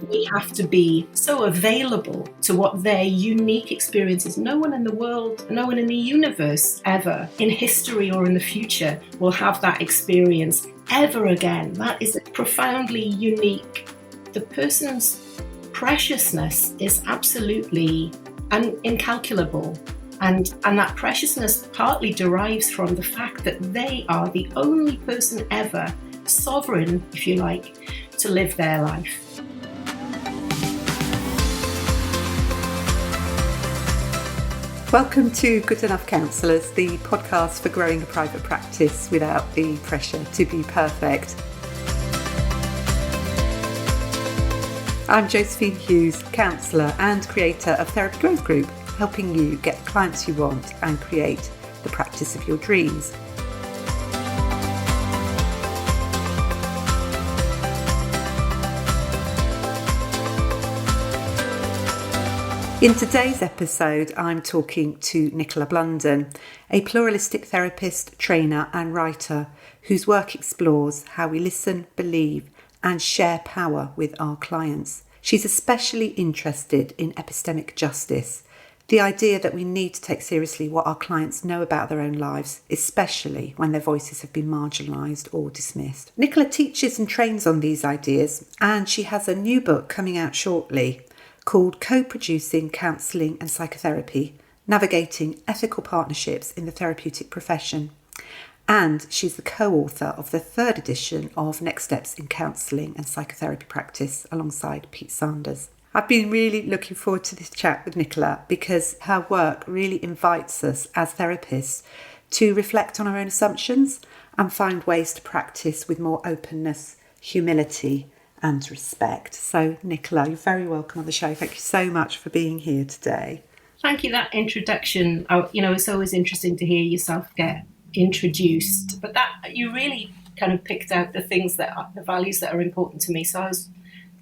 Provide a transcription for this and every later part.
We have to be so available to what their unique experience is. No one in the world, no one in the universe ever, in history or in the future, will have that experience ever again. That is profoundly unique. The person's preciousness is absolutely incalculable. And that preciousness partly derives from the fact that they are the only person ever, sovereign, if you like, to live their life. Welcome to Good Enough Counsellors, the podcast for growing a private practice without the pressure to be perfect. I'm Josephine Hughes, counsellor and creator of Therapy Growth Group, helping you get the clients you want and create the practice of your dreams. In today's episode, I'm talking to Nicola Blunden, a pluralistic therapist, trainer and writer whose work explores how we listen, believe and share power with our clients. She's especially interested in epistemic justice, the idea that we need to take seriously what our clients know about their own lives, especially when their voices have been marginalised or dismissed. Nicola teaches and trains on these ideas, and she has a new book coming out shortly called Co-Producing Counselling and Psychotherapy, Navigating Ethical Partnerships in the Therapeutic Profession. And she's the co-author of the third edition of Next Steps in Counselling and Psychotherapy Practice alongside Pete Sanders. I've been really looking forward to this chat with Nicola because her work really invites us as therapists to reflect on our own assumptions and find ways to practice with more openness, humility and respect. So Nicola, you're very welcome on the show. Thank you so much for being here today. Thank you. That introduction, it's always interesting to hear yourself get introduced, but that you really kind of picked out the things that are the values that are important to me. So I was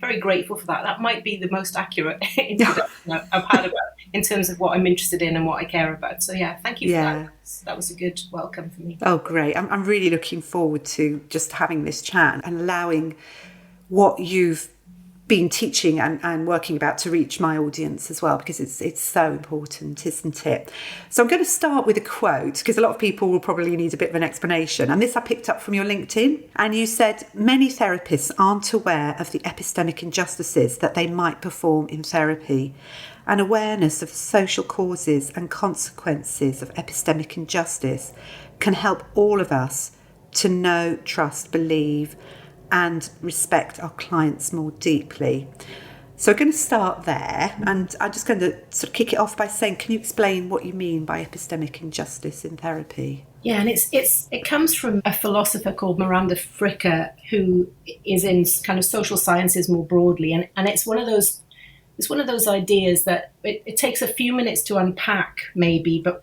very grateful for that. That might be the most accurate introduction I've had about in terms of what I'm interested in and what I care about. So yeah, thank you for that. That was a good welcome for me. Oh, great. I'm really looking forward to just having this chat and allowing what you've been teaching and working about to reach my audience as well, because it's so important, isn't it? So I'm going to start with a quote, because a lot of people will probably need a bit of an explanation. And this I picked up from your LinkedIn. And you said, many therapists aren't aware of the epistemic injustices that they might perform in therapy. An awareness of the social causes and consequences of epistemic injustice can help all of us to know, trust, believe, and respect our clients more deeply. So we're going to start there, and I'm just going to sort of kick it off by saying, can you explain what you mean by epistemic injustice in therapy? Yeah, and it comes from a philosopher called Miranda Fricker, who is in kind of social sciences more broadly, and it's one of those ideas that it takes a few minutes to unpack, maybe, but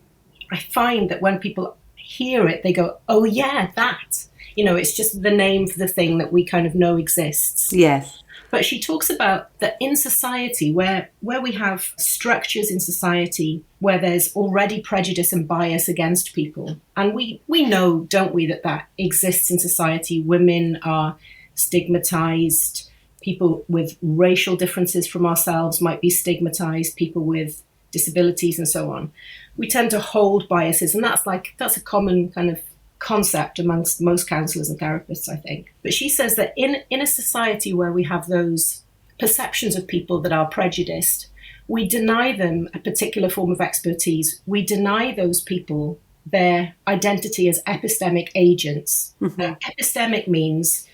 I find that when people hear it, they go, "Oh yeah, that." It's just the name for the thing that we kind of know exists. Yes. But she talks about that in society, where we have structures in society where there's already prejudice and bias against people. And we know, don't we, that exists in society. Women are stigmatized. People with racial differences from ourselves might be stigmatized. People with disabilities and so on. We tend to hold biases. And that's a common kind of concept amongst most counsellors and therapists, I think. But she says that in a society where we have those perceptions of people that are prejudiced, we deny them a particular form of expertise. We deny those people their identity as epistemic agents. Mm-hmm. Epistemic means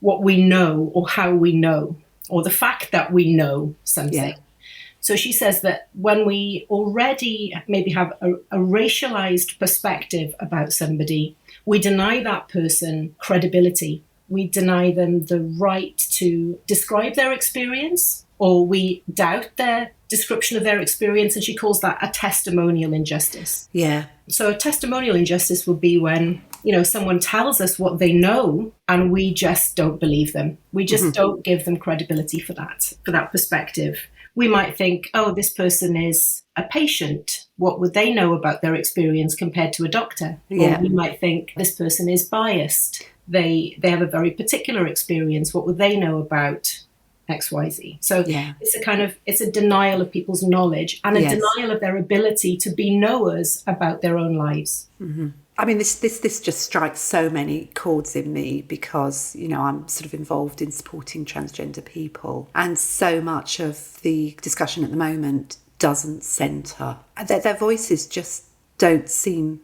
what we know or how we know, or the fact that we know something. Yeah. So she says that when we already maybe have a racialized perspective about somebody, we deny that person credibility. We deny them the right to describe their experience, or we doubt their description of their experience, and she calls that a testimonial injustice. Yeah. So a testimonial injustice would be when, someone tells us what they know and we just don't believe them. We just don't give them credibility for that perspective. We might think, oh, this person is a patient. What would they know about their experience compared to a doctor? Yeah. Or we might think this person is biased. They have a very particular experience. What would they know about XYZ. So Yeah. it's a denial of people's knowledge and a Yes. denial of their ability to be knowers about their own lives. I mean, this just strikes so many chords in me because, I'm sort of involved in supporting transgender people, and so much of the discussion at the moment doesn't centre. Their voices just don't seem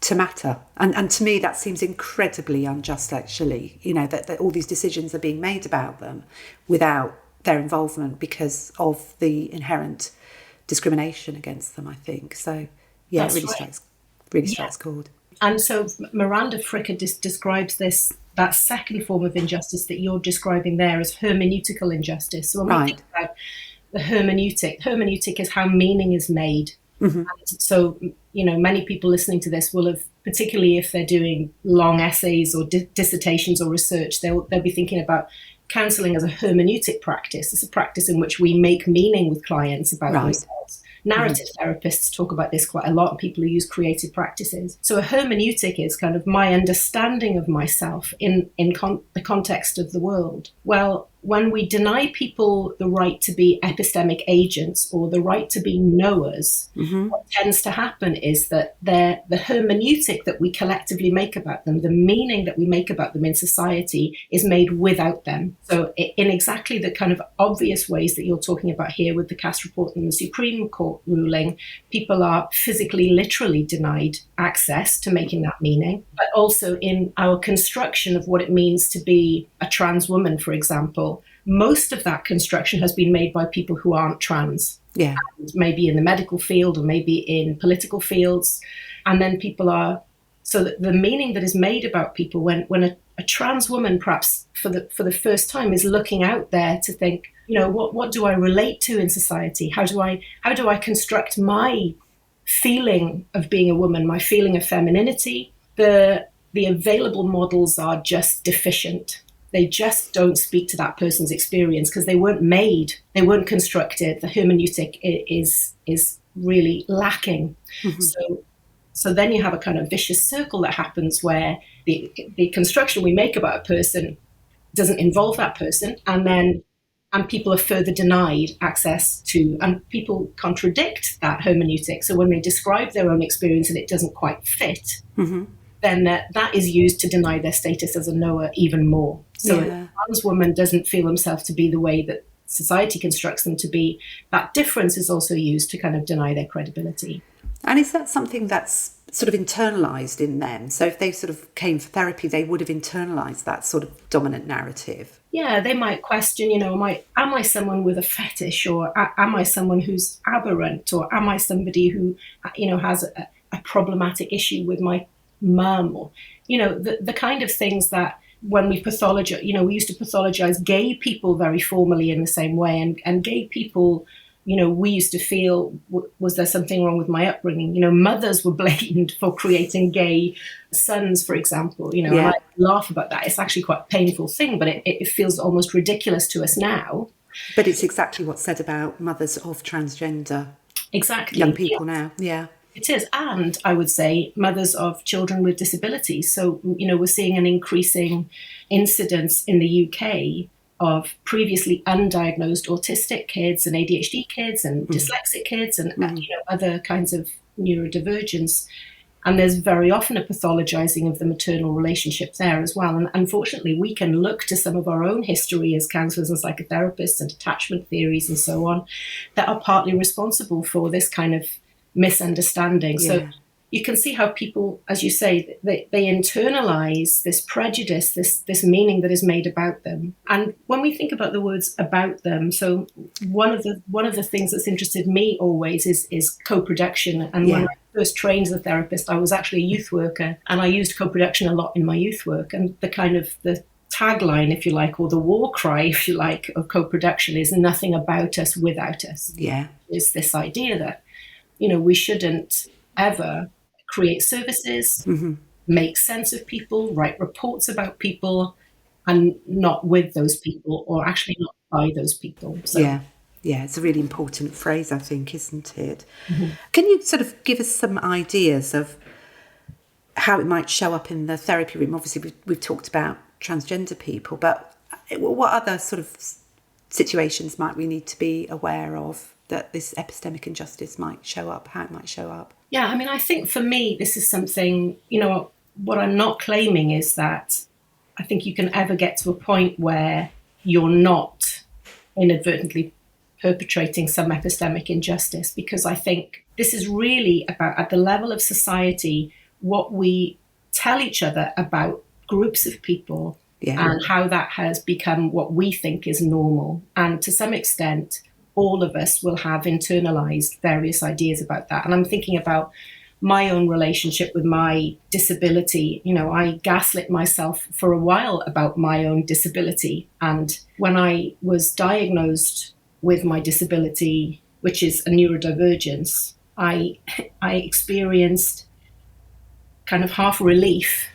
to matter. And to me, that seems incredibly unjust, actually, that all these decisions are being made about them without their involvement because of the inherent discrimination against them, I think. So, yeah, That's it really strikes chord. And so Miranda Fricker describes that second form of injustice that you're describing there as hermeneutical injustice. So when we think about the hermeneutic is how meaning is made. Mm-hmm. So, many people listening to this will have, particularly if they're doing long essays or dissertations or research, they'll be thinking about counselling as a hermeneutic practice. It's a practice in which we make meaning with clients about themselves. Narrative therapists talk about this quite a lot, and people who use creative practices. So a hermeneutic is kind of my understanding of myself in the context of the world. Well, when we deny people the right to be epistemic agents or the right to be knowers, what tends to happen is that the hermeneutic that we collectively make about them, the meaning that we make about them in society, is made without them. So in exactly the kind of obvious ways that you're talking about here with the Cass report and the Supreme Court ruling, people are physically, literally denied access to making that meaning, but also in our construction of what it means to be a trans woman, for example. Most of that construction has been made by people who aren't trans. Yeah. And maybe in the medical field or maybe in political fields. And then people are, so that the meaning that is made about people when a trans woman perhaps for the first time is looking out there to think, what do I relate to in society? How do I construct my feeling of being a woman, my feeling of femininity? The available models are just deficient. They just don't speak to that person's experience because they weren't made, they weren't constructed. The hermeneutic is really lacking. Mm-hmm. So then you have a kind of vicious circle that happens where the construction we make about a person doesn't involve that person, and people are further denied access to, and people contradict that hermeneutic. So when they describe their own experience and it doesn't quite fit, then that is used to deny their status as a knower even more. So if a trans woman doesn't feel themselves to be the way that society constructs them to be, that difference is also used to kind of deny their credibility. And is that something that's sort of internalised in them? So if they sort of came for therapy, they would have internalised that sort of dominant narrative? Yeah, they might question, am I someone with a fetish, or am I someone who's aberrant, or am I somebody who, has a problematic issue with my mum, or, the kind of things that when we pathologize, we used to pathologize gay people very formally in the same way. And gay people, we used to feel, was there something wrong with my upbringing? Mothers were blamed for creating gay sons, for example. And I laugh about that. It's actually quite a painful thing, but it feels almost ridiculous to us now. But it's exactly what's said about mothers of transgender young people now. Yeah. It is. And I would say mothers of children with disabilities. So, we're seeing an increasing incidence in the UK of previously undiagnosed autistic kids and ADHD kids and dyslexic kids and other kinds of neurodivergence. And there's very often a pathologizing of the maternal relationship there as well. And unfortunately, we can look to some of our own history as counsellors and psychotherapists and attachment theories and so on that are partly responsible for this kind of misunderstanding. So you can see how people, as you say, they internalize this prejudice, this meaning that is made about them. And when we think about the words about them, so one of the things that's interested me always is co-production. And when I first trained as a therapist, I was actually a youth worker, and I used co-production a lot in my youth work. And the kind of the tagline, if you like, or the war cry, if you like, of co-production is nothing about us without us. Yeah. Is this idea that we shouldn't ever create services, make sense of people, write reports about people, and not with those people, or actually not by those people. So, yeah, it's a really important phrase, I think, isn't it? Can you sort of give us some ideas of how it might show up in the therapy room? Obviously, we've talked about transgender people, but what other sort of situations might we need to be aware of that this epistemic injustice might show up, how it might show up? Yeah, I mean, I think for me, this is something, what I'm not claiming is that I think you can ever get to a point where you're not inadvertently perpetrating some epistemic injustice, because I think this is really about, at the level of society, what we tell each other about groups of people and how that has become what we think is normal. And to some extent, all of us will have internalized various ideas about that. And I'm thinking about my own relationship with my disability. I gaslit myself for a while about my own disability. And when I was diagnosed with my disability, which is a neurodivergence, I experienced kind of half relief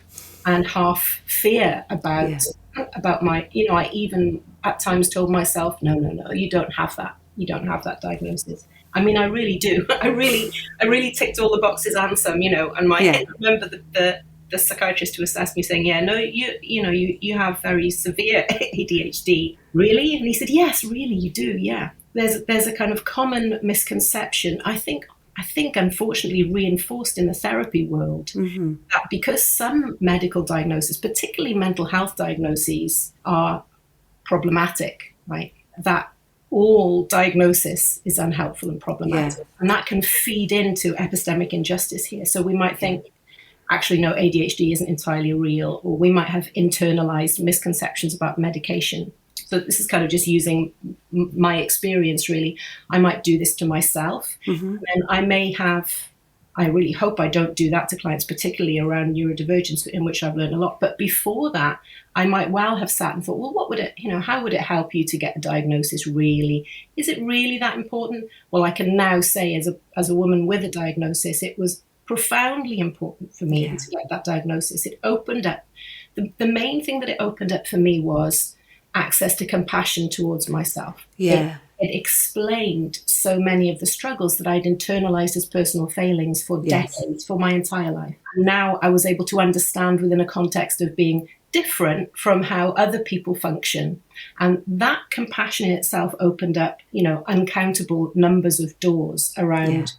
and half fear about my, I even at times told myself, no, you don't have that. You don't have that diagnosis. I mean, I really do. I really ticked all the boxes and some, and I remember the psychiatrist who assessed me saying, you have very severe ADHD. Really? And he said, yes, really, you do. Yeah. There's a kind of common misconception, I think unfortunately reinforced in the therapy world, that because some medical diagnoses, particularly mental health diagnoses, are problematic, right? That all diagnosis is unhelpful and problematic. Yeah. And that can feed into epistemic injustice here. So we might think, actually, no, ADHD isn't entirely real, or we might have internalized misconceptions about medication. So this is kind of just using my experience, really. I might do this to myself. And I may have, I really hope I don't do that to clients, particularly around neurodivergence, in which I've learned a lot. But before that, I might well have sat and thought, well, what would it, how would it help you to get a diagnosis really? Is it really that important? Well, I can now say as a woman with a diagnosis, it was profoundly important for me to get that diagnosis. It opened up, the main thing that it opened up for me was access to compassion towards myself. Yeah. It explained so many of the struggles that I'd internalized as personal failings for decades, for my entire life. And now I was able to understand within a context of being different from how other people function. And that compassion in itself opened up, uncountable numbers of doors around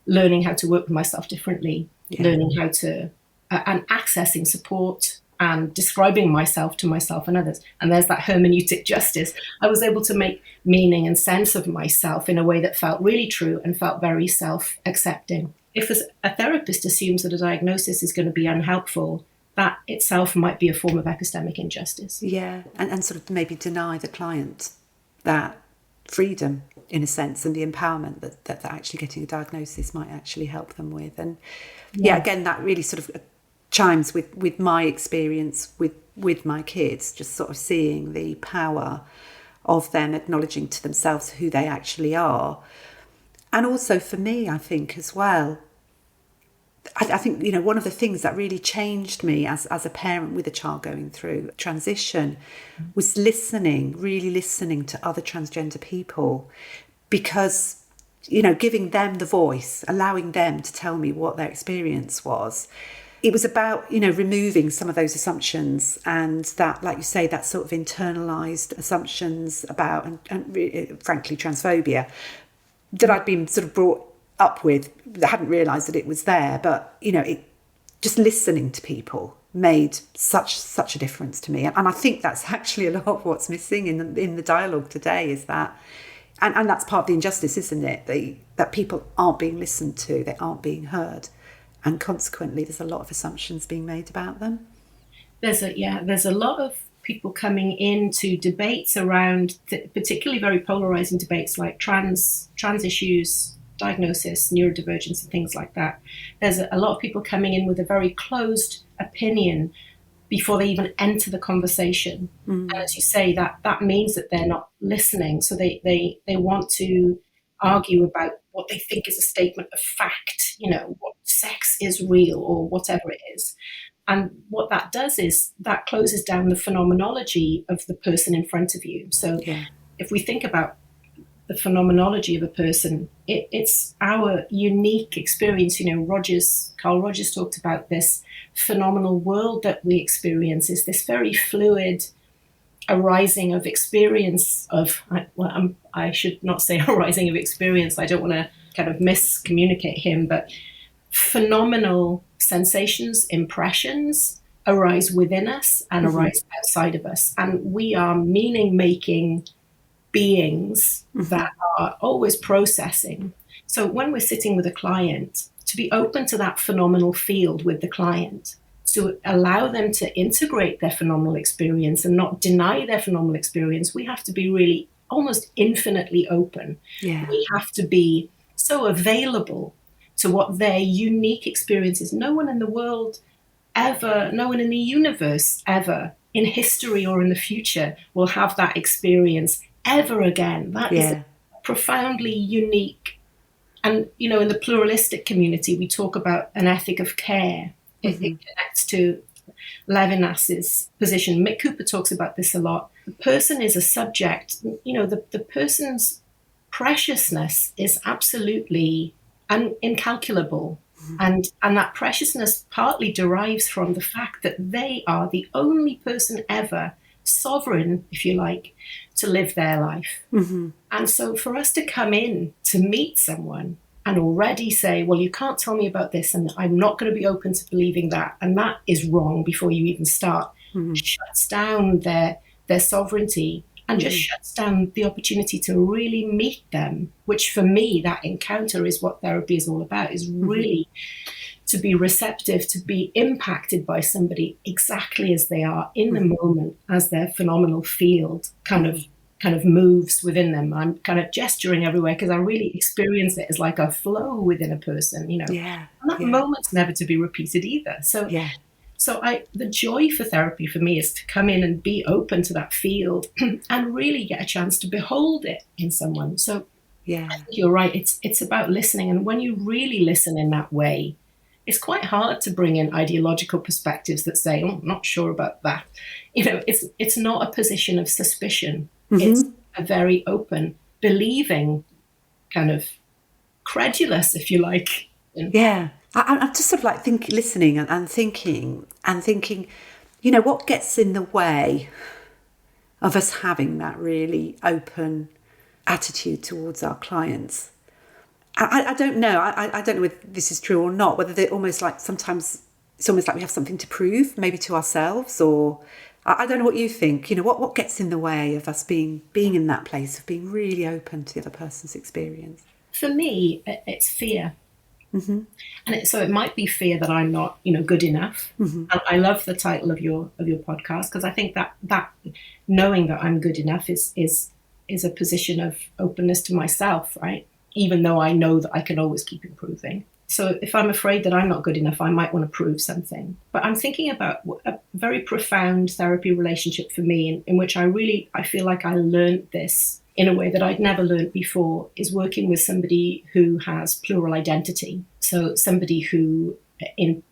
learning how to work with myself differently, learning how to, and accessing support, and describing myself to myself and others. And there's that hermeneutic justice. I was able to make meaning and sense of myself in a way that felt really true and felt very self-accepting. If a therapist assumes that a diagnosis is going to be unhelpful, that itself might be a form of epistemic injustice. Yeah, and sort of maybe deny the client that freedom, in a sense, and the empowerment that actually getting a diagnosis might actually help them with. And again, that really sort of chimes with my experience with my kids, just sort of seeing the power of them acknowledging to themselves who they actually are. And also for me, I think as well, I think, one of the things that really changed me as a parent with a child going through transition was really listening to other transgender people, because, giving them the voice, allowing them to tell me what their experience was. It was about, removing some of those assumptions and that, like you say, that sort of internalized assumptions about, and frankly, transphobia that I'd been sort of brought up with. I hadn't realised that it was there, but, just listening to people made such a difference to me. And I think that's actually a lot of what's missing in the dialogue today, is that, and that's part of the injustice, isn't it? That people aren't being listened to, they aren't being heard. And consequently, there's a lot of assumptions being made about them. There's a lot of people coming into debates around, particularly very polarizing debates like trans issues, diagnosis, neurodivergence, and things like that. There's a lot of people coming in with a very closed opinion before they even enter the conversation. And as you say, that means that they're not listening. So they want to argue about what they think is a statement of fact, what sex is real or whatever it is. And what that does is that closes down the phenomenology of the person in front of you. So if we think about the phenomenology of a person, it's our unique experience. Carl Rogers talked about this phenomenal world that we experience is this very fluid rising of experience of, I should not say a rising of experience, I don't want to kind of miscommunicate him, but phenomenal sensations, impressions arise within us and arise outside of us. And we are meaning-making beings that are always processing. So when we're sitting with a client, to be open to that phenomenal field with the client, to allow them to integrate their phenomenal experience and not deny their phenomenal experience, we have to be really almost infinitely open. Yeah. We have to be so available to what their unique experience is. No one in the world ever, no one in the universe ever, in history or in the future, will have that experience ever again. That is profoundly unique. And, you know, in the pluralistic community, we talk about an ethic of care. It connects to Levinas's position. Mick Cooper talks about this a lot. The person is a subject. You know, the person's preciousness is absolutely incalculable. And that preciousness partly derives from the fact that they are the only person ever sovereign, if you like, to live their life. And so for us to come in to meet someone and already say, well, you can't tell me about this and I'm not going to be open to believing that, and that is wrong before you even start, shuts down their sovereignty and just shuts down the opportunity to really meet them, which for me, that encounter is what therapy is all about, is really to be receptive, to be impacted by somebody exactly as they are in the moment, as their phenomenal field kind of moves within them. I'm kind of gesturing everywhere because I really experience it as like a flow within a person, you know. And that moment's never to be repeated either. So the joy for therapy for me is to come in and be open to that field and really get a chance to behold it in someone. So I think you're right. It's about listening. And when you really listen in that way, it's quite hard to bring in ideological perspectives that say, oh, I'm not sure about that. You know, it's not a position of suspicion. It's a very open, believing, kind of credulous, if you like. I'm just sort of like listening and thinking, you know, what gets in the way of us having that really open attitude towards our clients? I don't know. I don't know whether this is true or not, whether they're almost like sometimes it's almost like we have something to prove, maybe to ourselves, or I don't know what you think. You know, what gets in the way of us being in that place of being really open to the other person's experience? For me, it's fear. And so it might be fear that I'm not, you know, good enough. And I love the title of your podcast because I think that knowing that I'm good enough is a position of openness to myself, right? Even though I know that I can always keep improving. So if I'm afraid that I'm not good enough, I might want to prove something. But I'm thinking about a very profound therapy relationship for me in which I feel like I learned this in a way that I'd never learned before, is working with somebody who has plural identity. So somebody who in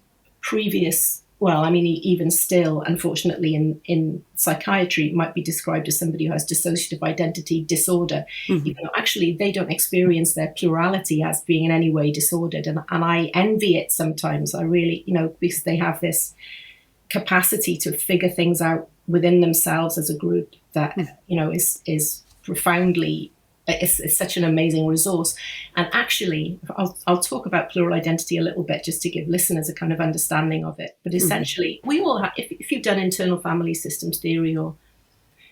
previous, well, I mean, even still, unfortunately, in psychiatry, might be described as somebody who has dissociative identity disorder, even though actually they don't experience their plurality as being in any way disordered. And I envy it sometimes. I really, you know, because they have this capacity to figure things out within themselves as a group that, you know, is profoundly, it's such an amazing resource. And actually, I'll talk about plural identity a little bit just to give listeners a kind of understanding of it. But essentially, we all have, if you've done internal family systems theory, or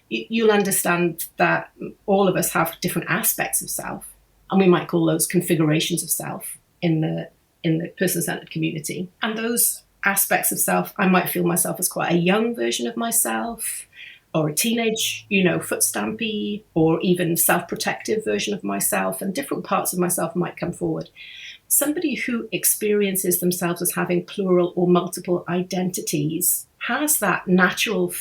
you'll understand that all of us have different aspects of self, and we might call those configurations of self in the person-centered community. And those aspects of self, I might feel myself as quite a young version of myself, or a teenage, you know, foot stampy, or even self-protective version of myself, and different parts of myself might come forward. Somebody who experiences themselves as having plural or multiple identities has that natural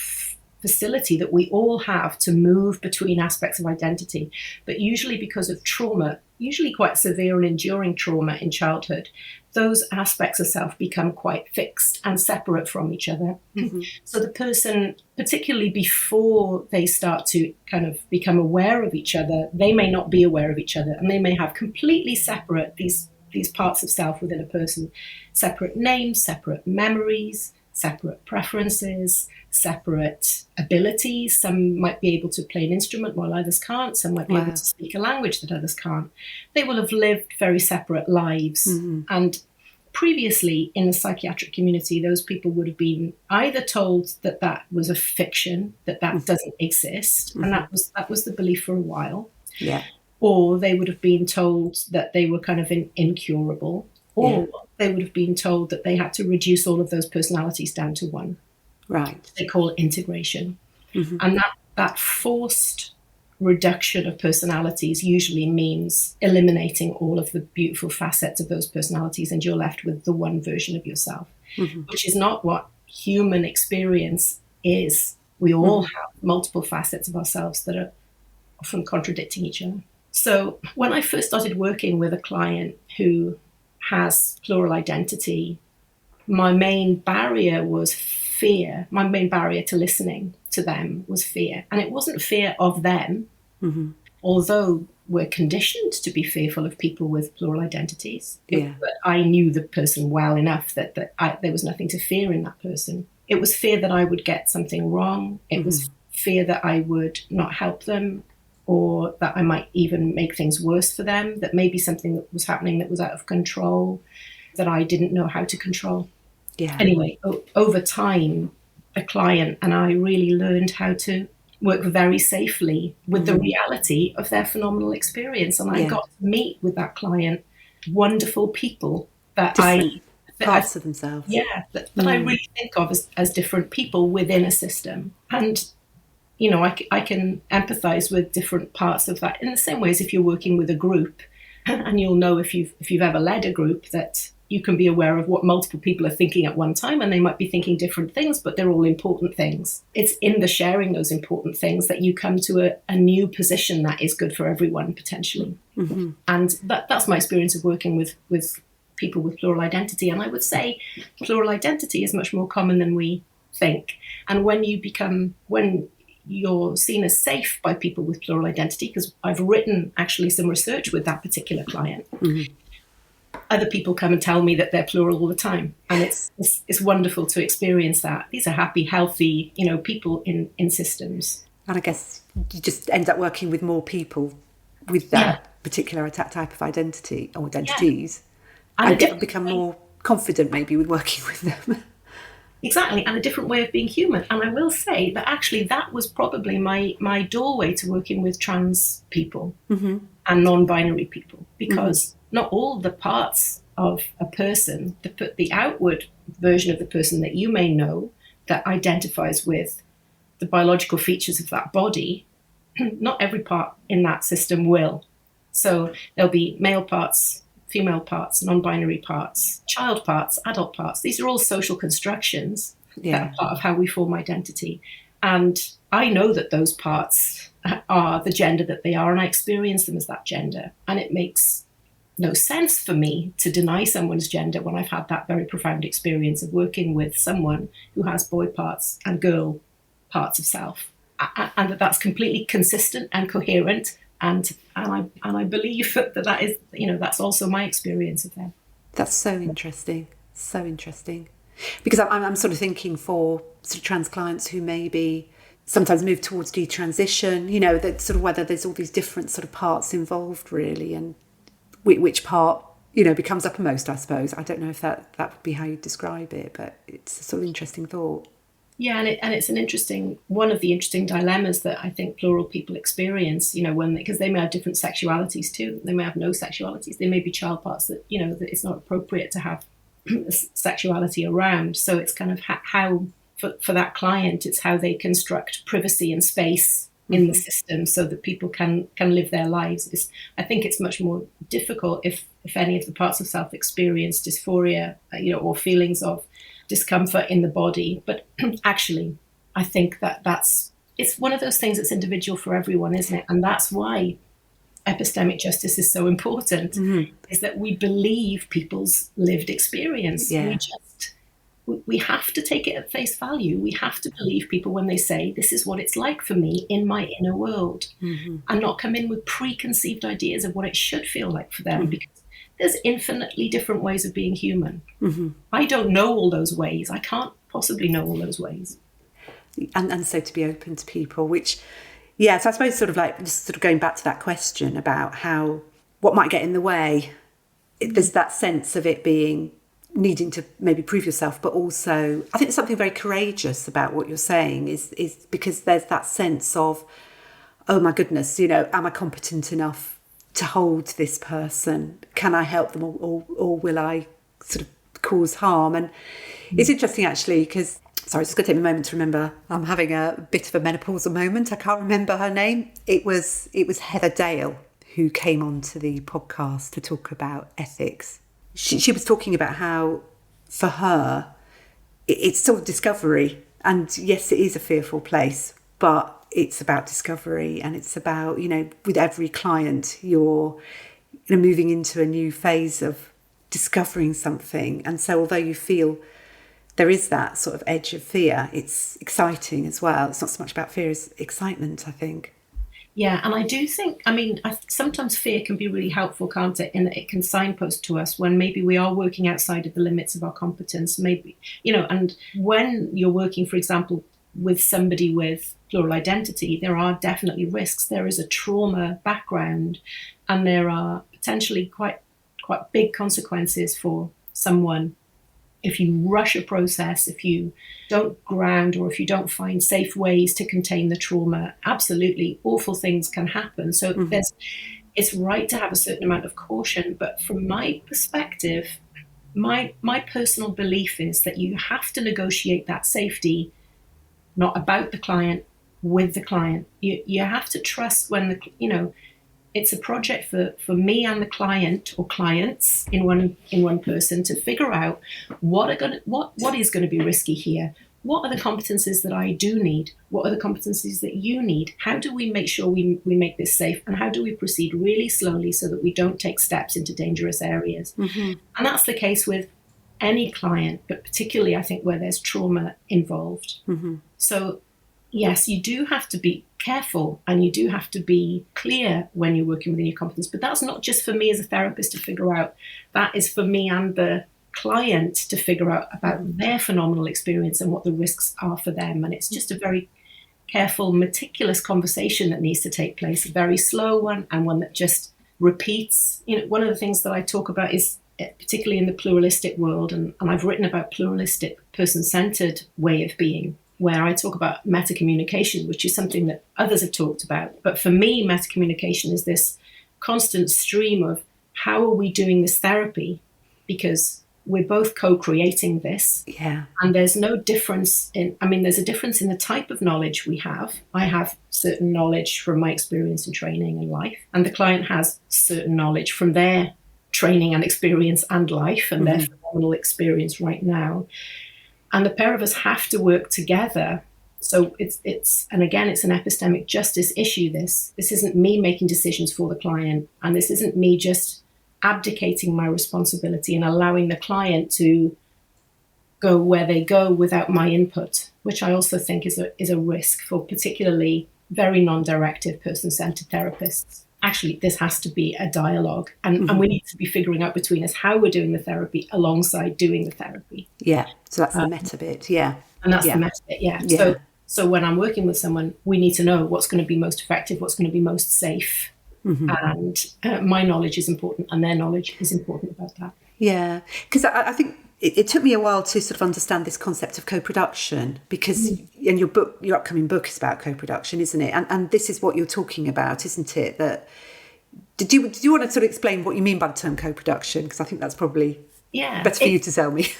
facility that we all have to move between aspects of identity, but usually because of trauma, usually quite severe and enduring trauma in childhood, those aspects of self become quite fixed and separate from each other. So the person, particularly before they start to kind of become aware of each other, they may not be aware of each other, and they may have completely separate these parts of self within a person, separate names, separate memories, separate preferences, separate abilities. Some might be able to play an instrument while others can't. Some might be able to speak a language that others can't. They will have lived very separate lives. And previously in the psychiatric community, those people would have been either told that that was a fiction, that doesn't exist, and that was the belief for a while. Yeah. Or they would have been told that they were kind of incurable, or they would have been told that they had to reduce all of those personalities down to one. Right. They call it integration. And that forced reduction of personalities usually means eliminating all of the beautiful facets of those personalities, and you're left with the one version of yourself, which is not what human experience is. We all have multiple facets of ourselves that are often contradicting each other. So when I first started working with a client who has plural identity, my main barrier was fear. My main barrier to listening to them was fear. And it wasn't fear of them, although we're conditioned to be fearful of people with plural identities. But I knew the person well enough that there was nothing to fear in that person. It was fear that I would get something wrong. It was fear that I would not help them, or that I might even make things worse for them, that maybe something that was happening that was out of control, that I didn't know how to control. Anyway, over time, the client and I really learned how to work very safely with the reality of their phenomenal experience. And I got to meet with that client wonderful people that parts of themselves. That I really think of as different people within a system. And you know, I can empathize with different parts of that in the same way as if you're working with a group, and you'll know if you've ever led a group that you can be aware of what multiple people are thinking at one time, and they might be thinking different things, but they're all important things. It's in the sharing those important things that you come to a new position that is good for everyone potentially. And that's my experience of working with people with plural identity. And I would say plural identity is much more common than we think. And when you're seen as safe by people with plural identity, because I've written actually some research with that particular client. Other people come and tell me that they're plural all the time, and it's wonderful to experience that. These are happy, healthy, people in systems. And I guess you just end up working with more people with that particular type of identity or identities, and become more confident maybe with working with them. Exactly, and a different way of being human. And I will say that actually that was probably my doorway to working with trans people and non-binary people, because not all the parts of a person, the outward version of the person that you may know that identifies with the biological features of that body, not every part in that system will. So there'll be male parts, female parts, non-binary parts, child parts, adult parts. These are all social constructions that are part of how we form identity. And I know that those parts are the gender that they are, and I experience them as that gender. And it makes no sense for me to deny someone's gender when I've had that very profound experience of working with someone who has boy parts and girl parts of self. And that's completely consistent and coherent. And I believe that is, that's also my experience of them. That's so interesting. So interesting. Because I'm sort of thinking for sort of trans clients who maybe sometimes move towards detransition, that sort of whether there's all these different sort of parts involved really, and which part, becomes uppermost, I suppose. I don't know if that would be how you describe it, but it's a sort of interesting thought. Yeah, and it's one of the interesting dilemmas that I think plural people experience, because they may have different sexualities too. They may have no sexualities. They may be child parts that, that it's not appropriate to have sexuality around. So it's kind of how, for that client, it's how they construct privacy and space in the system so that people can live their lives. I think it's much more difficult if any of the parts of self experience dysphoria, or feelings of discomfort in the body. But actually, I think it's one of those things that's individual for everyone, isn't it? And that's why epistemic justice is so important, is that we believe people's lived experience. We have to take it at face value. We have to believe people when they say, this is what it's like for me in my inner world, and not come in with preconceived ideas of what it should feel like for them, because there's infinitely different ways of being human. I don't know all those ways. I can't possibly know all those ways. And so to be open to people, which, yeah, so I suppose sort of like just sort of going back to that question about what might get in the way. There's that sense of it being needing to maybe prove yourself, but also I think there's something very courageous about what you're saying is because there's that sense of, oh my goodness, am I competent enough to hold this person? Can I help them, or will I sort of cause harm? And it's interesting actually because, sorry, it's just going to take me a moment to remember. I'm having a bit of a menopausal moment. I can't remember her name. It was Heather Dale who came onto the podcast to talk about ethics. She was talking about how, for her, it's sort of discovery. And yes, it is a fearful place, but it's about discovery. And it's about, with every client, you're moving into a new phase of discovering something. And so although you feel there is that sort of edge of fear, it's exciting as well. It's not so much about fear as excitement, I think. Yeah, and I do think, sometimes fear can be really helpful, can't it? In that it can signpost to us when maybe we are working outside of the limits of our competence, maybe, and when you're working, for example, with somebody with plural identity, there are definitely risks. There is a trauma background, and there are potentially quite big consequences for someone if you rush a process, if you don't ground, or if you don't find safe ways to contain the trauma. Absolutely awful things can happen. So it's right to have a certain amount of caution. But from my perspective, my personal belief is that you have to negotiate that safety, not about the client, with the client. You have to trust when it's a project for me and the client or clients in one person to figure out what is going to be risky here. What are the competencies that I do need? What are the competencies that you need? How do we make sure we make this safe? And how do we proceed really slowly so that we don't take steps into dangerous areas? Mm-hmm. And that's the case with any client, but particularly I think where there's trauma involved. Mm-hmm. So yes, you do have to be careful and you do have to be clear when you're working within your competence. But that's not just for me as a therapist to figure out. That is for me and the client to figure out about their phenomenal experience and what the risks are for them. And it's just a very careful, meticulous conversation that needs to take place, a very slow one, and one that just repeats. One of the things that I talk about is, particularly in the pluralistic world, and I've written about pluralistic, person-centered way of being, where I talk about meta-communication, which is something that others have talked about. But for me, meta-communication is this constant stream of how are we doing this therapy? Because we're both co-creating this. Yeah. And there's no difference there's a difference in the type of knowledge we have. I have certain knowledge from my experience and training and life, and the client has certain knowledge from their training and experience and life and their phenomenal experience right now. And the pair of us have to work together. So it's an epistemic justice issue. This isn't me making decisions for the client, and this isn't me just abdicating my responsibility and allowing the client to go where they go without my input, which I also think is a risk for particularly very non-directive person-centered therapists. Actually, this has to be a dialogue, and we need to be figuring out between us how we're doing the therapy alongside doing the therapy. Yeah, so that's the meta bit, yeah. And that's the meta bit, yeah. So when I'm working with someone, we need to know what's going to be most effective, what's going to be most safe. Mm-hmm. And my knowledge is important, and their knowledge is important about that. Yeah, because I think it took me a while to sort of understand this concept of co-production, because in your upcoming book is about co-production, isn't it? And this is what you're talking about, isn't it? That did you want to sort of explain what you mean by the term co-production? Because I think that's probably better for you to tell me.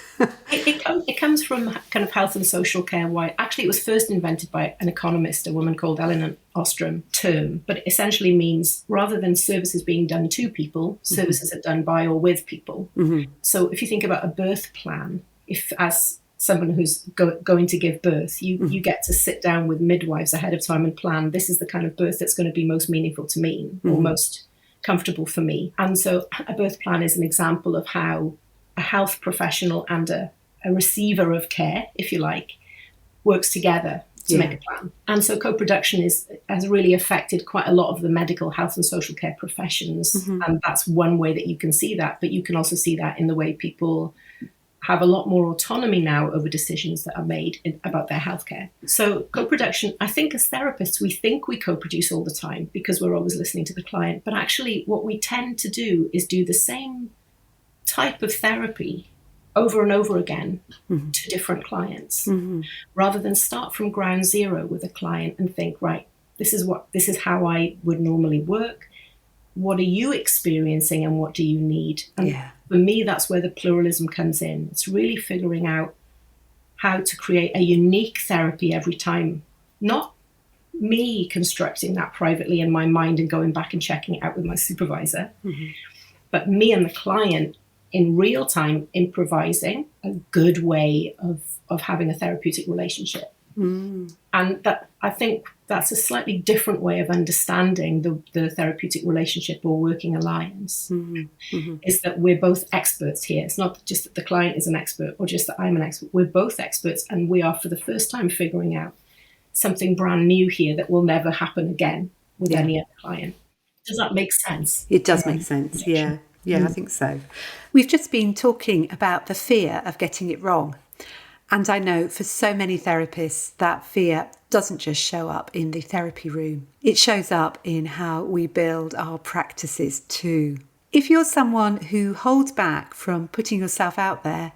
It comes from kind of health and social care. Why? Actually, it was first invented by an economist, a woman called Eleanor Ostrom term, but it essentially means rather than services being done to people, services are done by or with people. Mm-hmm. So if you think about a birth plan, if as someone who's going to give birth, you get to sit down with midwives ahead of time and plan, this is the kind of birth that's going to be most meaningful to me or most comfortable for me. And so a birth plan is an example of how a health professional and a receiver of care, if you like, works together to make a plan. And so co-production has really affected quite a lot of the medical, health and social care professions. Mm-hmm. And that's one way that you can see that. But you can also see that in the way people have a lot more autonomy now over decisions that are made about their healthcare. So co-production, I think as therapists, we think we co-produce all the time because we're always listening to the client. But actually what we tend to do is do the same type of therapy over and over again to different clients, rather than start from ground zero with a client and think, right, this is how I would normally work. What are you experiencing and what do you need? And for me, that's where the pluralism comes in. It's really figuring out how to create a unique therapy every time, not me constructing that privately in my mind and going back and checking it out with my supervisor, but me and the client in real time improvising a good way of having a therapeutic relationship. And that, I think that's a slightly different way of understanding the therapeutic relationship or working alliance, is that we're both experts here. It's not just that the client is an expert or just that I'm an expert. We're both experts, and we are for the first time figuring out something brand new here that will never happen again with any other client. Does that make sense? It does make sense, yeah. I think so. We've just been talking about the fear of getting it wrong. And I know for so many therapists, that fear doesn't just show up in the therapy room. It shows up in how we build our practices too. If you're someone who holds back from putting yourself out there,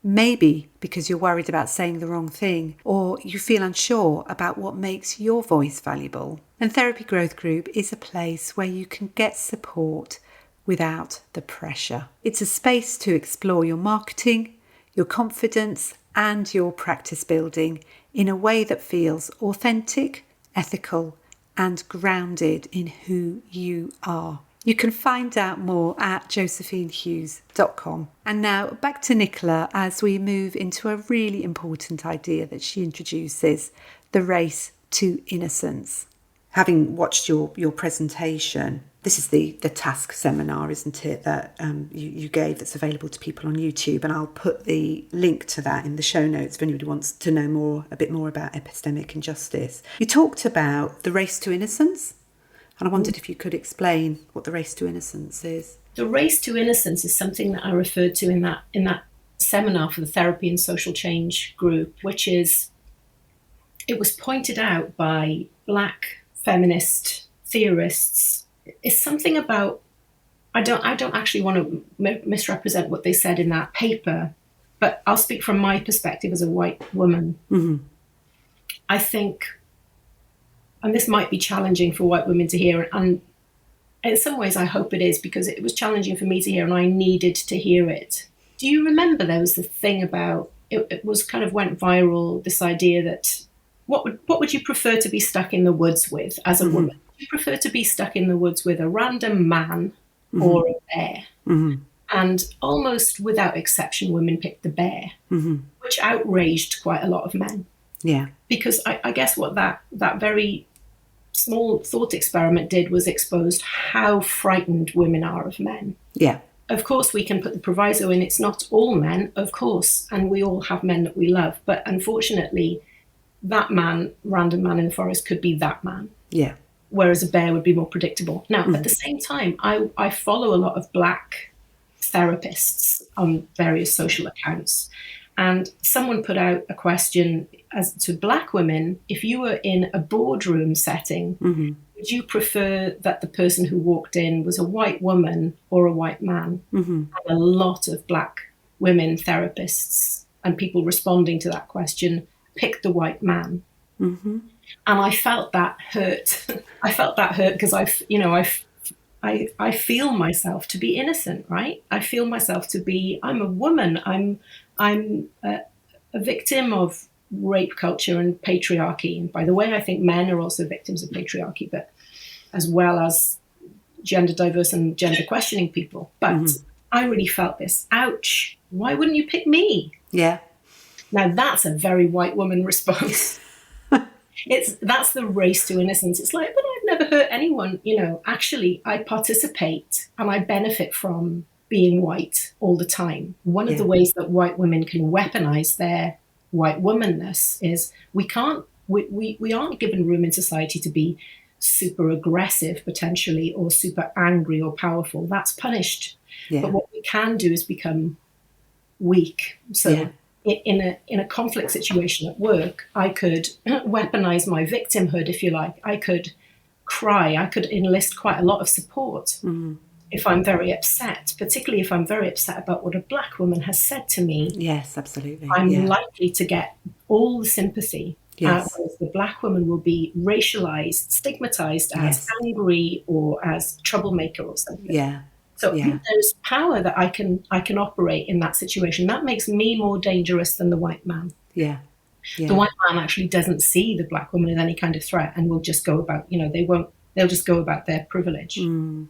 maybe because you're worried about saying the wrong thing, or you feel unsure about what makes your voice valuable, then Therapy Growth Group is a place where you can get support without the pressure. It's a space to explore your marketing, your confidence, and your practice building in a way that feels authentic, ethical, and grounded in who you are. You can find out more at josephinehughes.com. And now back to Nicola as we move into a really important idea that she introduces, the race to innocence. Having watched your presentation, this is the task seminar, isn't it, that you gave, that's available to people on YouTube, and I'll put the link to that in the show notes if anybody wants to know a bit more about epistemic injustice. You talked about the race to innocence, and I wondered if you could explain what the race to innocence is. The race to innocence is something that I referred to in that seminar for the therapy and social change group, which is, it was pointed out by Black feminist theorists. It's something about, I don't actually want to misrepresent what they said in that paper, but I'll speak from my perspective as a white woman. I think, and this might be challenging for white women to hear, and in some ways I hope it is, because it was challenging for me to hear and I needed to hear it. Do you remember there was the thing about, it was kind of went viral, this idea that what would you prefer to be stuck in the woods with as a woman? Would you prefer to be stuck in the woods with a random man or a bear? And almost without exception, women picked the bear, which outraged quite a lot of men. Yeah. Because I guess what that very small thought experiment did was exposed how frightened women are of men. Yeah. Of course, we can put the proviso in, it's not all men, of course, and we all have men that we love. But unfortunately, that man, random man in the forest, could be that man. Yeah. Whereas a bear would be more predictable. Now, at the same time, I follow a lot of Black therapists on various social accounts. And someone put out a question as to Black women, if you were in a boardroom setting, would you prefer that the person who walked in was a white woman or a white man? And a lot of Black women therapists and people responding to that question picked the white man. And I felt that hurt. I felt that hurt because I feel myself to be innocent, right? I feel myself to be, I'm a woman. I'm a victim of rape culture and patriarchy. And by the way, I think men are also victims of patriarchy, but as well as gender diverse and gender questioning people. But I really felt this. Ouch. Why wouldn't you pick me? Yeah. Now that's a very white woman response. That's the race to innocence. It's like, but I've never hurt anyone. Actually, I participate and I benefit from being white all the time. One of the ways that white women can weaponize their white womanness is we aren't given room in society to be super aggressive potentially or super angry or powerful. That's punished. Yeah. But what we can do is become weak. So in a conflict situation at work, I could weaponize my victimhood, if you like. I could cry. I could enlist quite a lot of support if I'm very upset, particularly if I'm very upset about what a black woman has said to me. Yes, absolutely. I'm likely to get all the sympathy. Yes. Whereas the black woman will be racialized, stigmatized as angry or as troublemaker or something. Yeah. So there's power that I can operate in that situation. That makes me more dangerous than the white man. Yeah. The white man actually doesn't see the black woman as any kind of threat and will just go about, they'll just go about their privilege.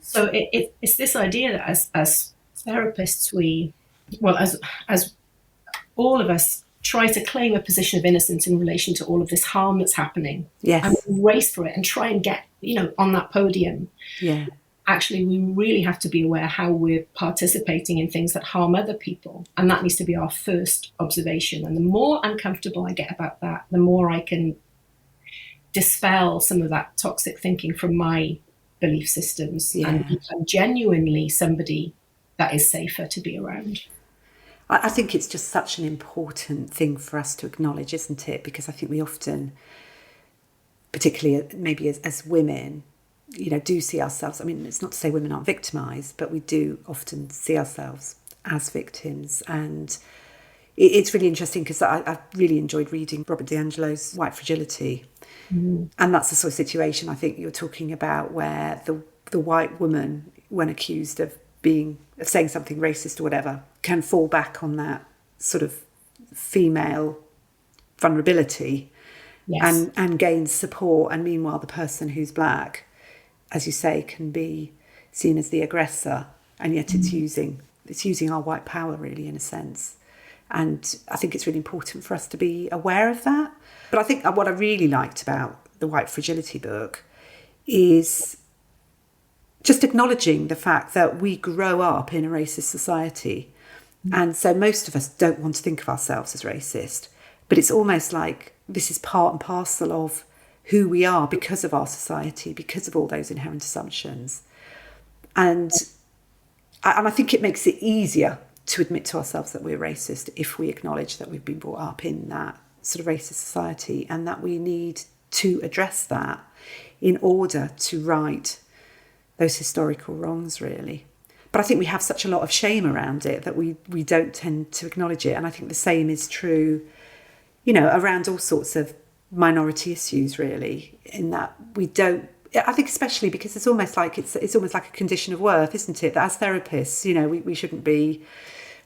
So it's this idea that as therapists, as all of us try to claim a position of innocence in relation to all of this harm that's happening. Yes. And race for it and try and get, on that podium. Yeah. Actually, we really have to be aware how we're participating in things that harm other people. And that needs to be our first observation. And the more uncomfortable I get about that, the more I can dispel some of that toxic thinking from my belief systems and become genuinely somebody that is safer to be around. I think it's just such an important thing for us to acknowledge, isn't it? Because I think we often, particularly maybe as women, do see ourselves. I mean, it's not to say women aren't victimised, but we do often see ourselves as victims. And it's really interesting because I really enjoyed reading Robert DiAngelo's White Fragility. And that's the sort of situation I think you're talking about, where the white woman, when accused of saying something racist or whatever, can fall back on that sort of female vulnerability and gains support. And meanwhile, the person who's black, as you say, can be seen as the aggressor, and yet it's using our white power, really, in a sense. And I think it's really important for us to be aware of that. But I think what I really liked about the White Fragility book is just acknowledging the fact that we grow up in a racist society. And so most of us don't want to think of ourselves as racist, but it's almost like this is part and parcel of who we are because of our society, because of all those inherent assumptions. And I think it makes it easier to admit to ourselves that we're racist if we acknowledge that we've been brought up in that sort of racist society, and that we need to address that in order to right those historical wrongs, really. But I think we have such a lot of shame around it that we don't tend to acknowledge it. And I think the same is true, around all sorts of minority issues, really, in that we don't, I think especially because it's almost like a condition of worth, isn't it? That as therapists, we shouldn't be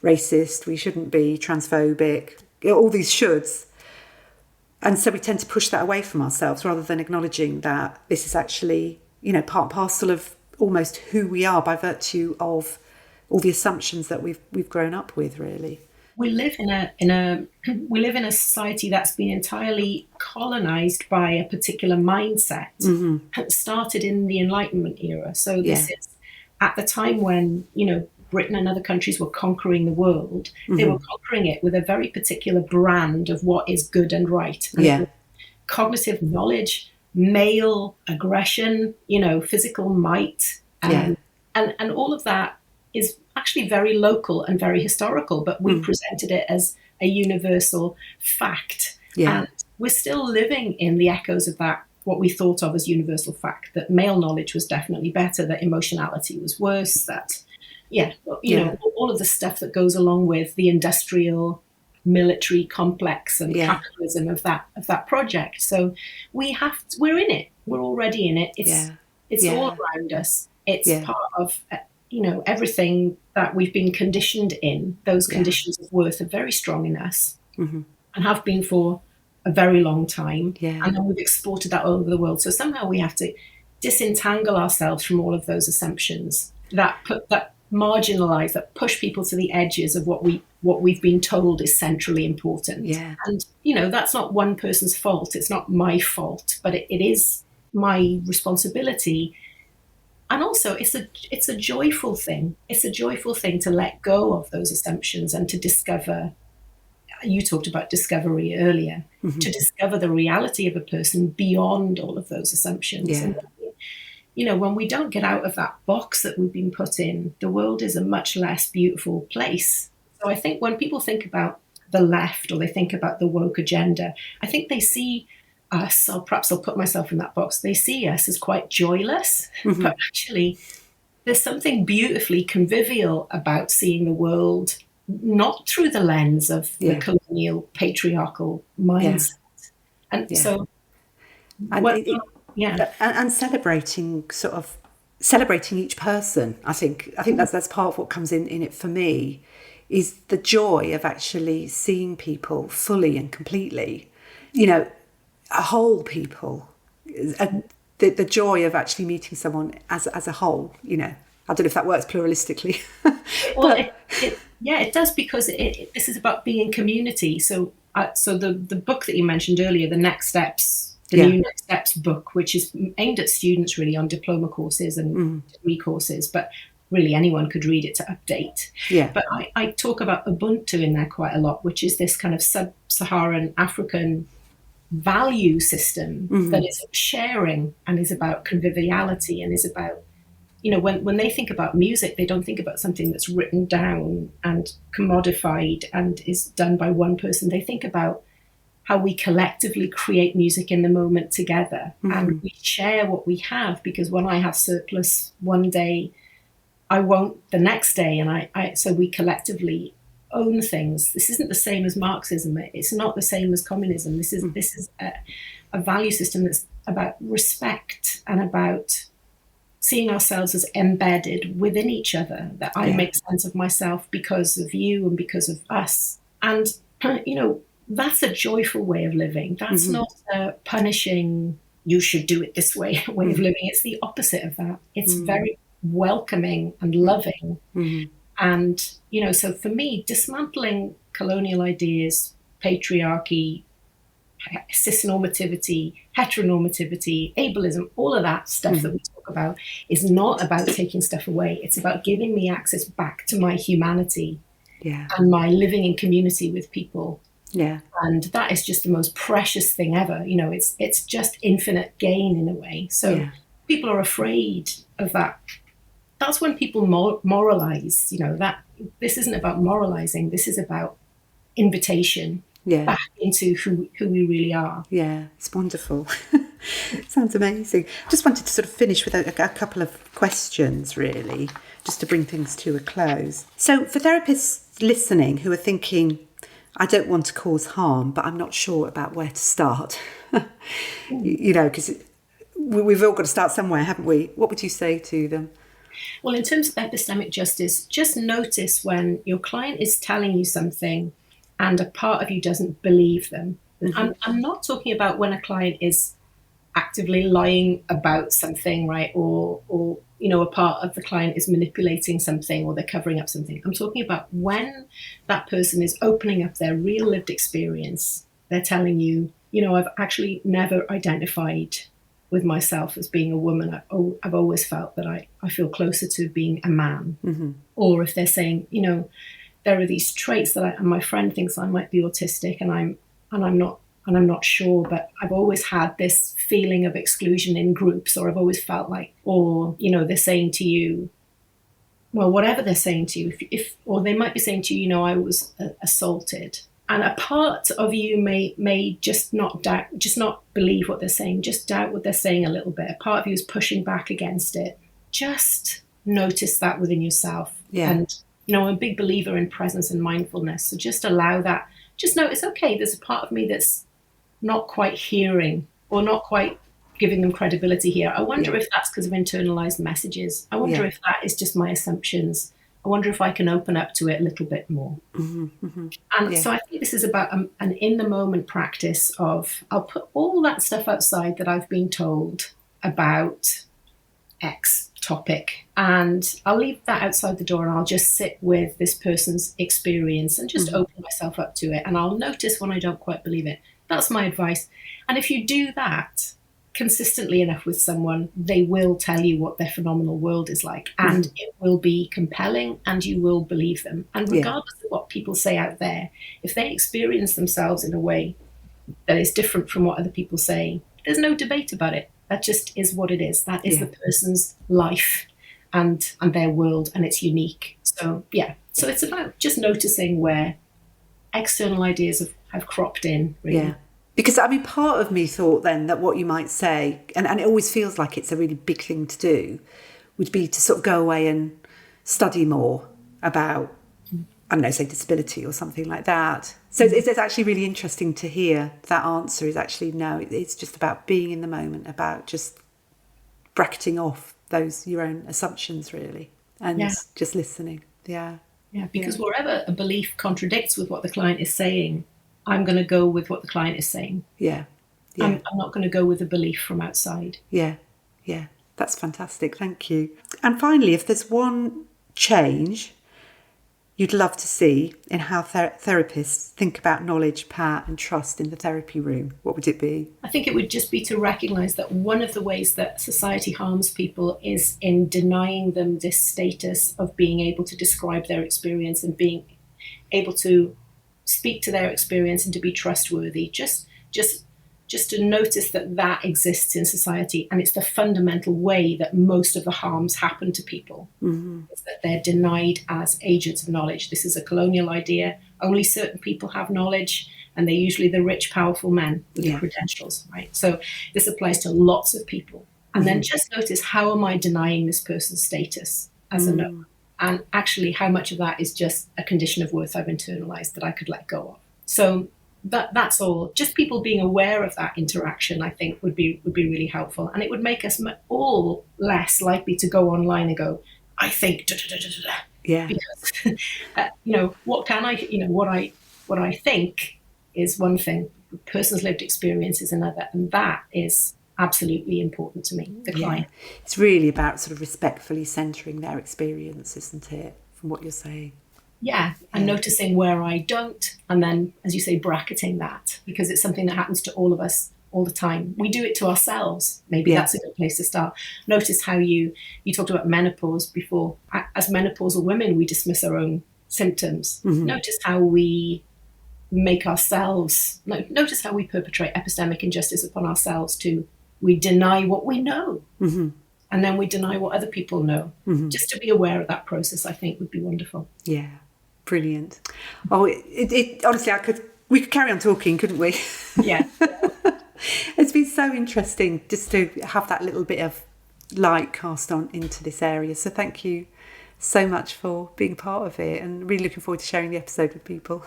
racist, we shouldn't be transphobic, all these shoulds. And so we tend to push that away from ourselves rather than acknowledging that this is actually, part and parcel of almost who we are by virtue of all the assumptions that we've grown up with, really. We live in a society that's been entirely colonized by a particular mindset. It started in the Enlightenment era. So this is at the time when, Britain and other countries were conquering the world. They were conquering it with a very particular brand of what is good and right. And cognitive knowledge, male aggression, physical might. And all of that is actually very local and very historical, but we presented it as a universal fact. And we're still living in the echoes of that, what we thought of as universal fact, that male knowledge was definitely better, that emotionality was worse, that, all of the stuff that goes along with the industrial military complex and capitalism of that project. So we're in it. We're already in it. It's all around us. It's part of, everything that we've been conditioned in. Those conditions of worth are very strong in us and have been for a very long time. And then we've exported that all over the world. So somehow we have to disentangle ourselves from all of those assumptions that marginalize, that push people to the edges of what we've been told is centrally important. And that's not one person's fault. It's not my fault, but it is my responsibility. And also it's a joyful thing. It's a joyful thing to let go of those assumptions and to discover. You talked about discovery earlier, to discover the reality of a person beyond all of those assumptions. And when we don't get out of that box that we've been put in, the world is a much less beautiful place. So I think when people think about the left or they think about the woke agenda, I think they see us, or perhaps I'll put myself in that box, they see us as quite joyless, but actually there's something beautifully convivial about seeing the world not through the lens of the colonial patriarchal mindset. And so, and celebrating each person. I think that's part of what comes in it for me, is the joy of actually seeing people fully and completely, a whole people, the joy of actually meeting someone as a whole. I don't know if that works pluralistically. Well, it does, because this is about being in community. So the book that you mentioned earlier, the Next Steps, new Next Steps book, which is aimed at students really on diploma courses and degree courses, but really anyone could read it to update. But I talk about Ubuntu in there quite a lot, which is this kind of sub-Saharan African value system that is sharing and is about conviviality and is about, when they think about music, they don't think about something that's written down and commodified and is done by one person. They think about how we collectively create music in the moment together, and we share what we have, because when I have surplus one day, I won't the next day, and so we collectively own things. This isn't the same as Marxism. It's not the same as communism. This is a value system that's about respect and about seeing ourselves as embedded within each other, that I make sense of myself because of you and because of us. And, that's a joyful way of living. That's not a punishing, you should do it this way of living. It's the opposite of that. It's very welcoming and loving. And, so for me, dismantling colonial ideas, patriarchy, cisnormativity, heteronormativity, ableism, all of that stuff that we talk about is not about taking stuff away. It's about giving me access back to my humanity and my living in community with people. And that is just the most precious thing ever. It's just infinite gain in a way. So people are afraid of that. That's when people moralize, that this isn't about moralizing. This is about invitation back into who we really are. Yeah, it's wonderful. Sounds amazing. Just wanted to sort of finish with a couple of questions, really, just to bring things to a close. So for therapists listening who are thinking, I don't want to cause harm, but I'm not sure about where to start, because we've all got to start somewhere, haven't we? What would you say to them? Well, in terms of epistemic justice, just notice when your client is telling you something and a part of you doesn't believe them. I'm not talking about when a client is actively lying about something, right? Or a part of the client is manipulating something, or they're covering up something. I'm talking about when that person is opening up their real lived experience. They're telling you, I've actually never identified with myself as being a woman. I've always felt that I feel closer to being a man. Or if they're saying, there are these traits that and my friend thinks I might be autistic, and I'm not sure, but I've always had this feeling of exclusion in groups, or I've always felt like, or they're saying to you, well, whatever they're saying to you, or they might be saying to you, I was assaulted. And a part of you may just not believe what they're saying, just doubt what they're saying a little bit. A part of you is pushing back against it. Just notice that within yourself. And, I'm a big believer in presence and mindfulness. So just allow that. Just know it's okay. There's a part of me that's not quite hearing or not quite giving them credibility here. I wonder if that's because of internalized messages. I wonder if that is just my assumptions. I wonder if I can open up to it a little bit more. And so I think this is about an in-the-moment practice of, I'll put all that stuff outside that I've been told about X topic, and I'll leave that outside the door, and I'll just sit with this person's experience and just open myself up to it. And I'll notice when I don't quite believe it. That's my advice. And if you do that consistently enough with someone, they will tell you what their phenomenal world is like, and it will be compelling, and you will believe them. And regardless of what people say out there, if they experience themselves in a way that is different from what other people say, there's no debate about it. That just is what it is. That is the person's life. and their world, and it's unique. So it's about just noticing where external ideas have cropped in, really. Yeah. Because, I mean, part of me thought then that what you might say, and it always feels like it's a really big thing to do, would be to sort of go away and study more about, I don't know, say disability or something like that. So it's actually really interesting to hear that answer is actually no, it's just about being in the moment, about just bracketing off those your own assumptions, really, and just listening. Yeah. Yeah, because wherever a belief contradicts with what the client is saying, I'm going to go with what the client is saying. Yeah. I'm not going to go with a belief from outside. Yeah. That's fantastic. Thank you. And finally, if there's one change you'd love to see in how therapists think about knowledge, power and trust in the therapy room, what would it be? I think it would just be to recognise that one of the ways that society harms people is in denying them this status of being able to describe their experience and being able to speak to their experience and to be trustworthy. Just to notice that exists in society, and it's the fundamental way that most of the harms happen to people. Is that they're denied as agents of knowledge. This is a colonial idea. Only certain people have knowledge, and they're usually the rich, powerful men with the credentials, right? So this applies to lots of people. And then just notice, how am I denying this person's status as a knower? And actually, how much of that is just a condition of worth I've internalized that I could let go of? So that's all. Just people being aware of that interaction, I think, would be really helpful, and it would make us all less likely to go online and go, I think, because what can I, what I think is one thing, the person's lived experience is another, and that is absolutely important to me, the client. It's really about sort of respectfully centering their experience, isn't it, from what you're saying? Yeah, and noticing where I don't, and then, as you say, bracketing that, because it's something that happens to all of us all the time. We do it to ourselves. Maybe that's a good place to start. Notice how you talked about menopause before. As menopausal women, we dismiss our own symptoms. Notice how we make ourselves, notice how we perpetrate epistemic injustice upon ourselves too. We deny what we know, and then we deny what other people know. Just to be aware of that process, I think, would be wonderful. Yeah. Brilliant. Oh, it honestly, we could carry on talking, couldn't we? Yeah. It's been so interesting just to have that little bit of light cast on into this area. So thank you so much for being part of it, and really looking forward to sharing the episode with people.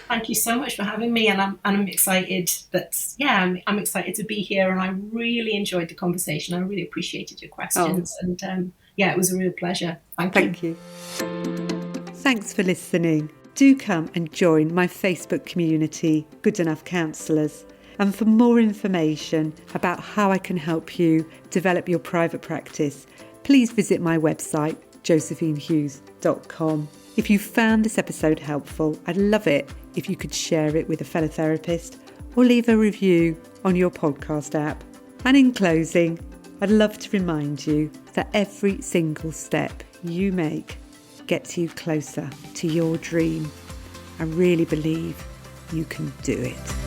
Thank you so much for having me, and I'm excited I'm excited to be here, and I really enjoyed the conversation. I really appreciated your questions, and it was a real pleasure. Thank you. Thanks for listening. Do come and join my Facebook community, Good Enough Counsellors. And for more information about how I can help you develop your private practice, please visit my website, josephinehughes.com. If you found this episode helpful, I'd love it if you could share it with a fellow therapist or leave a review on your podcast app. And in closing, I'd love to remind you that every single step you make gets you closer to your dream. I really believe you can do it.